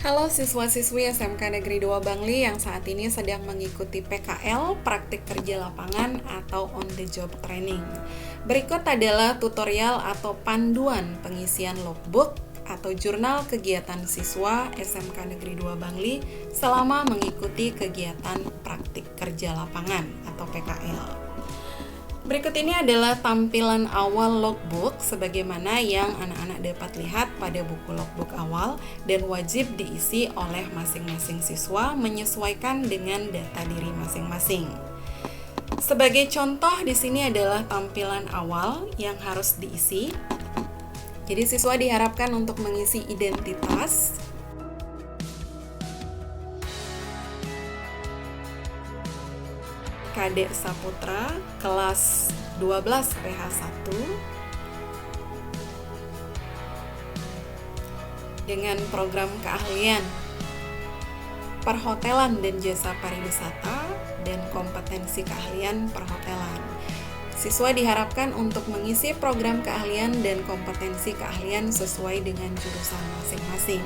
Halo siswa-siswi SMK Negeri 2 Bangli yang saat ini sedang mengikuti PKL, praktik kerja lapangan atau on the job training. Berikut adalah tutorial atau panduan pengisian logbook atau jurnal kegiatan siswa SMK Negeri 2 Bangli selama mengikuti kegiatan praktik kerja lapangan atau PKL. Berikut ini adalah tampilan awal logbook sebagaimana yang anak-anak dapat lihat pada buku logbook awal dan wajib diisi oleh masing-masing siswa menyesuaikan dengan data diri masing-masing. Sebagai contoh di sini adalah tampilan awal yang harus diisi. Jadi siswa diharapkan untuk mengisi identitas, Kadek Saputra, kelas 12 PH1 dengan program keahlian perhotelan dan jasa pariwisata dan kompetensi keahlian perhotelan. Siswa diharapkan untuk mengisi program keahlian dan kompetensi keahlian sesuai dengan jurusan masing-masing.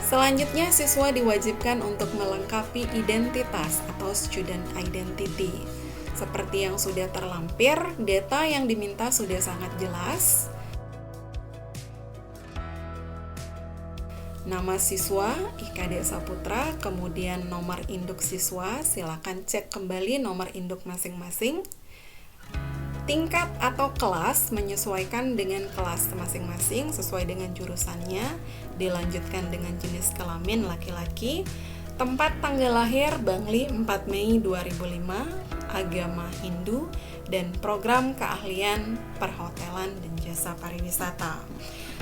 Selanjutnya, siswa diwajibkan untuk melengkapi identitas atau student identity. Seperti yang sudah terlampir, data yang diminta sudah sangat jelas. Nama siswa, Kadek Saputra, kemudian nomor induk siswa, silakan cek kembali nomor induk masing-masing. Tingkat atau kelas menyesuaikan dengan kelas masing-masing sesuai dengan jurusannya, dilanjutkan dengan jenis kelamin laki-laki, tempat tanggal lahir Bangli 4 Mei 2005, agama Hindu, dan program keahlian perhotelan dan jasa pariwisata.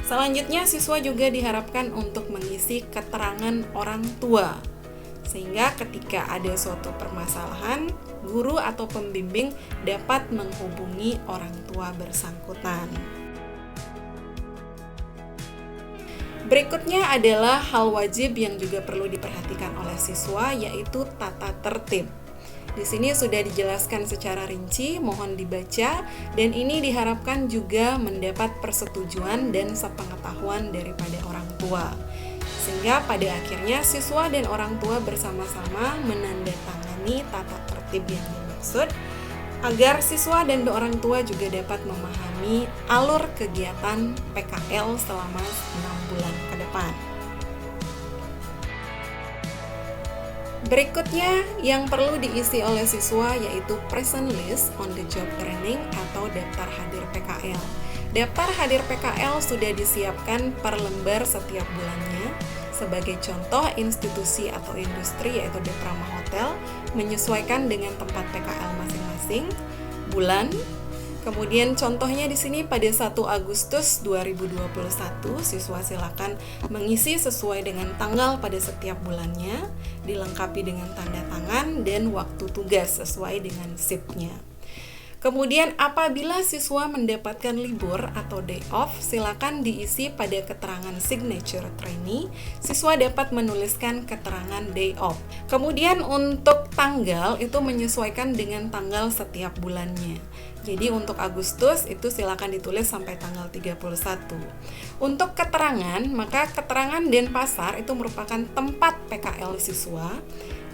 Selanjutnya, siswa juga diharapkan untuk mengisi keterangan orang tua, sehingga ketika ada suatu permasalahan, guru atau pembimbing dapat menghubungi orang tua bersangkutan. Berikutnya adalah hal wajib yang juga perlu diperhatikan oleh siswa, yaitu tata tertib. Di sini sudah dijelaskan secara rinci, mohon dibaca, dan ini diharapkan juga mendapat persetujuan dan sepengetahuan daripada orang tua. Sehingga pada akhirnya siswa dan orang tua bersama-sama menandatangani tata tertib yang dimaksud, agar siswa dan orang tua juga dapat memahami alur kegiatan PKL selama 6 bulan ke depan. Berikutnya yang perlu diisi oleh siswa yaitu present list on the job training atau daftar hadir PKL. Daftar hadir PKL sudah disiapkan per lembar setiap bulannya. Sebagai contoh, institusi atau industri yaitu Deprama Hotel menyesuaikan dengan tempat PKL masing-masing, bulan. Kemudian contohnya di sini pada 1 Agustus 2021, siswa silakan mengisi sesuai dengan tanggal pada setiap bulannya, dilengkapi dengan tanda tangan dan waktu tugas sesuai dengan shift-nya. Kemudian apabila siswa mendapatkan libur atau day off, silakan diisi pada keterangan signature trainee. Siswa dapat menuliskan keterangan day off. Kemudian untuk tanggal itu menyesuaikan dengan tanggal setiap bulannya. Jadi untuk Agustus itu silakan ditulis sampai tanggal 31. Untuk keterangan, maka keterangan Denpasar itu merupakan tempat PKL siswa,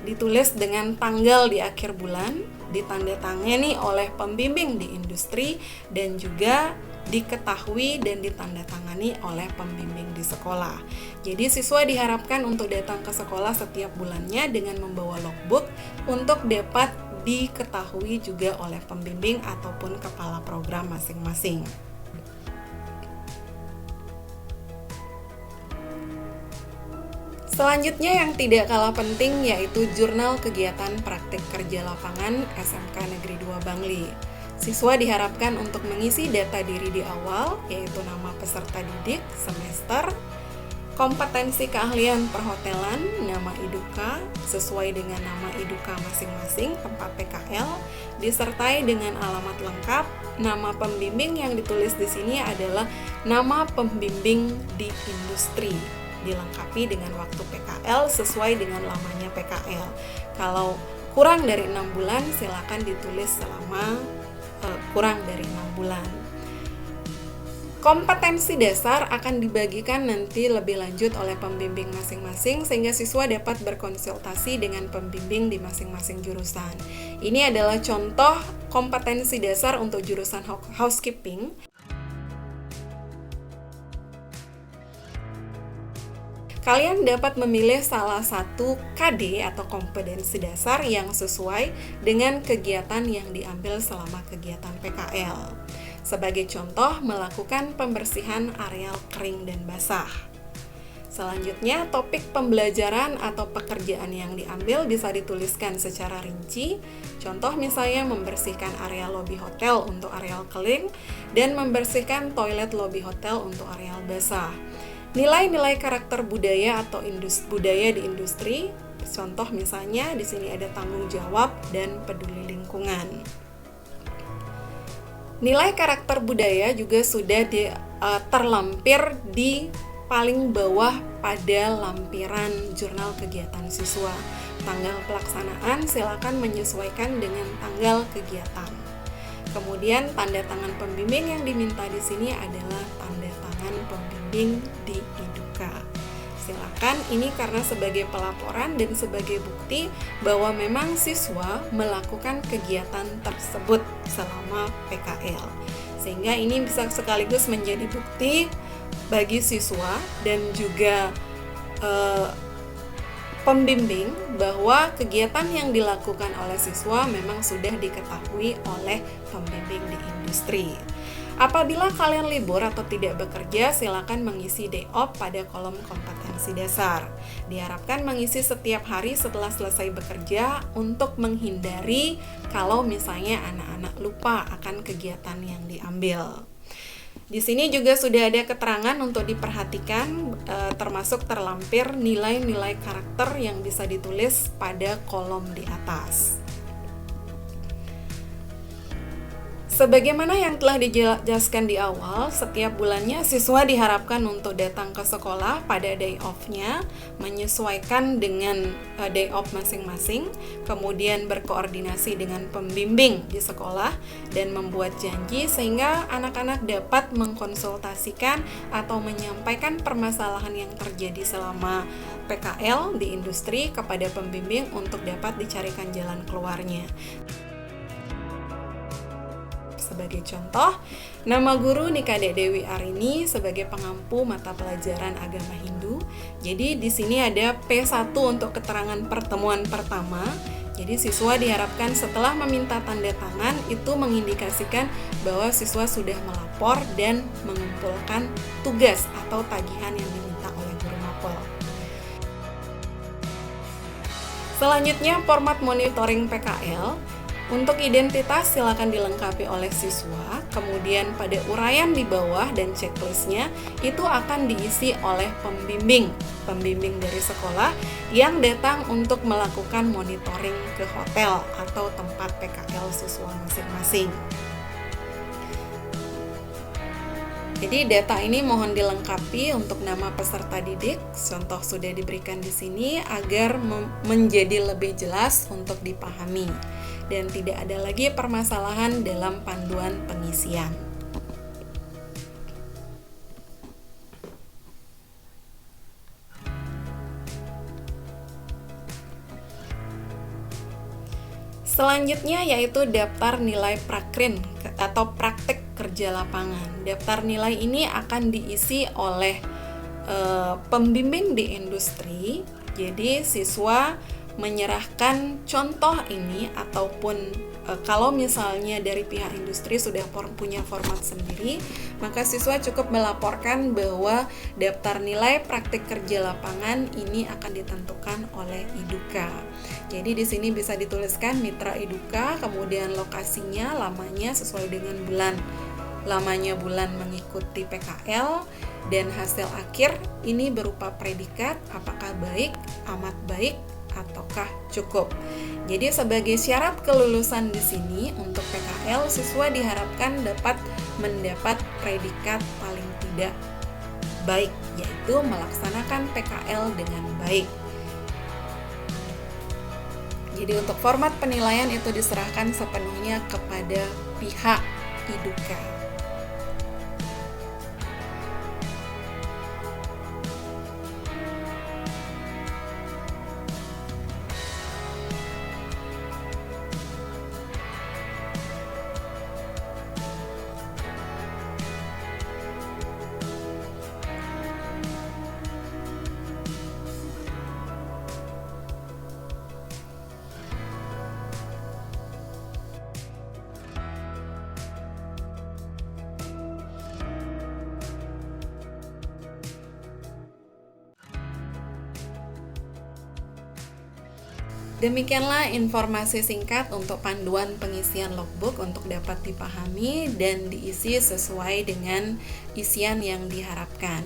ditulis dengan tanggal di akhir bulan, ditandatangani oleh pembimbing di industri, dan juga diketahui dan ditandatangani oleh pembimbing di sekolah. Jadi siswa diharapkan untuk datang ke sekolah setiap bulannya dengan membawa logbook untuk dapat diketahui juga oleh pembimbing ataupun kepala program masing-masing. Selanjutnya yang tidak kalah penting yaitu jurnal kegiatan praktik kerja lapangan SMK Negeri 2 Bangli. Siswa diharapkan untuk mengisi data diri di awal, yaitu nama peserta didik, semester, kompetensi keahlian perhotelan, nama iduka, sesuai dengan nama iduka masing-masing, tempat PKL, disertai dengan alamat lengkap. Nama pembimbing yang ditulis di sini adalah nama pembimbing di industri, dilengkapi dengan waktu PKL sesuai dengan lamanya PKL. Kalau kurang dari 6 bulan, silakan ditulis selama kurang dari 6 bulan. Kompetensi dasar akan dibagikan nanti lebih lanjut oleh pembimbing masing-masing sehingga siswa dapat berkonsultasi dengan pembimbing di masing-masing jurusan. Ini adalah contoh kompetensi dasar untuk jurusan housekeeping. Kalian dapat memilih salah satu KD atau kompetensi dasar yang sesuai dengan kegiatan yang diambil selama kegiatan PKL. Sebagai contoh, melakukan pembersihan areal kering dan basah. Selanjutnya, topik pembelajaran atau pekerjaan yang diambil bisa dituliskan secara rinci. Contoh misalnya membersihkan area lobi hotel untuk areal kering dan membersihkan toilet lobi hotel untuk areal basah. Nilai-nilai karakter budaya atau budaya di industri. Contoh misalnya di sini ada tanggung jawab dan peduli lingkungan. Nilai karakter budaya juga sudah terlampir di paling bawah pada lampiran jurnal kegiatan siswa. Tanggal pelaksanaan silakan menyesuaikan dengan tanggal kegiatan. Kemudian tanda tangan pembimbing yang diminta di sini adalah tanda tangan pembimbing di IDUKA. Silakan, ini karena sebagai pelaporan dan sebagai bukti bahwa memang siswa melakukan kegiatan tersebut selama PKL. Sehingga ini bisa sekaligus menjadi bukti bagi siswa dan juga pembimbing bahwa kegiatan yang dilakukan oleh siswa memang sudah diketahui oleh pembimbing di industri. Apabila kalian libur atau tidak bekerja, silakan mengisi day off pada kolom kompetensi dasar. Diharapkan mengisi setiap hari setelah selesai bekerja untuk menghindari kalau misalnya anak-anak lupa akan kegiatan yang diambil. Di sini juga sudah ada keterangan untuk diperhatikan, termasuk terlampir nilai-nilai karakter yang bisa ditulis pada kolom di atas. Sebagaimana yang telah dijelaskan di awal, setiap bulannya siswa diharapkan untuk datang ke sekolah pada day off-nya, menyesuaikan dengan day off masing-masing, kemudian berkoordinasi dengan pembimbing di sekolah, dan membuat janji sehingga anak-anak dapat mengkonsultasikan atau menyampaikan permasalahan yang terjadi selama PKL di industri kepada pembimbing untuk dapat dicarikan jalan keluarnya. Sebagai contoh, nama guru Nikade Dewi Arini sebagai pengampu mata pelajaran agama Hindu. Jadi di sini ada P1 untuk keterangan pertemuan pertama. Jadi siswa diharapkan setelah meminta tanda tangan itu mengindikasikan bahwa siswa sudah melapor dan mengumpulkan tugas atau tagihan yang diminta oleh guru mapel. Selanjutnya, format monitoring PKL. Untuk identitas silakan dilengkapi oleh siswa, kemudian pada uraian di bawah dan checklistnya itu akan diisi oleh pembimbing dari sekolah yang datang untuk melakukan monitoring ke hotel atau tempat PKL siswa masing-masing. Jadi data ini mohon dilengkapi untuk nama peserta didik, contoh sudah diberikan di sini agar menjadi lebih jelas untuk dipahami dan tidak ada lagi permasalahan dalam panduan pengisian. Selanjutnya yaitu daftar nilai prakrin atau praktek kerja lapangan. Daftar nilai ini akan diisi oleh pembimbing di industri. Jadi siswa menyerahkan contoh ini ataupun kalau misalnya dari pihak industri sudah punya format sendiri, maka siswa cukup melaporkan bahwa daftar nilai praktik kerja lapangan ini akan ditentukan oleh IDUKA. Jadi di sini bisa dituliskan mitra IDUKA, kemudian lokasinya, lamanya sesuai dengan bulan. Lamanya bulan mengikuti PKL dan hasil akhir ini berupa predikat apakah baik, amat baik, ataukah cukup. Jadi sebagai syarat kelulusan di sini untuk PKL, siswa diharapkan dapat mendapat predikat paling tidak baik, yaitu melaksanakan PKL dengan baik. Jadi untuk format penilaian itu diserahkan sepenuhnya kepada pihak IDUKA. Demikianlah informasi singkat untuk panduan pengisian logbook untuk dapat dipahami dan diisi sesuai dengan isian yang diharapkan.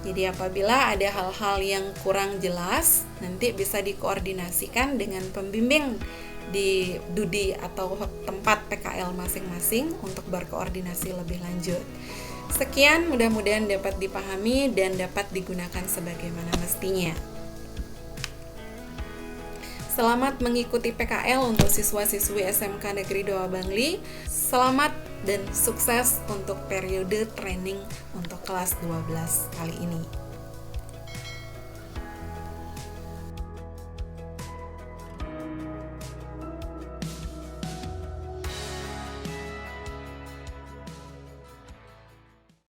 Jadi apabila ada hal-hal yang kurang jelas, nanti bisa dikoordinasikan dengan pembimbing di DUDI atau tempat PKL masing-masing untuk berkoordinasi lebih lanjut. Sekian, mudah-mudahan dapat dipahami dan dapat digunakan sebagaimana mestinya. Selamat mengikuti PKL untuk siswa-siswi SMK Negeri 2 Bangli. Selamat dan sukses untuk periode training untuk kelas 12 kali ini.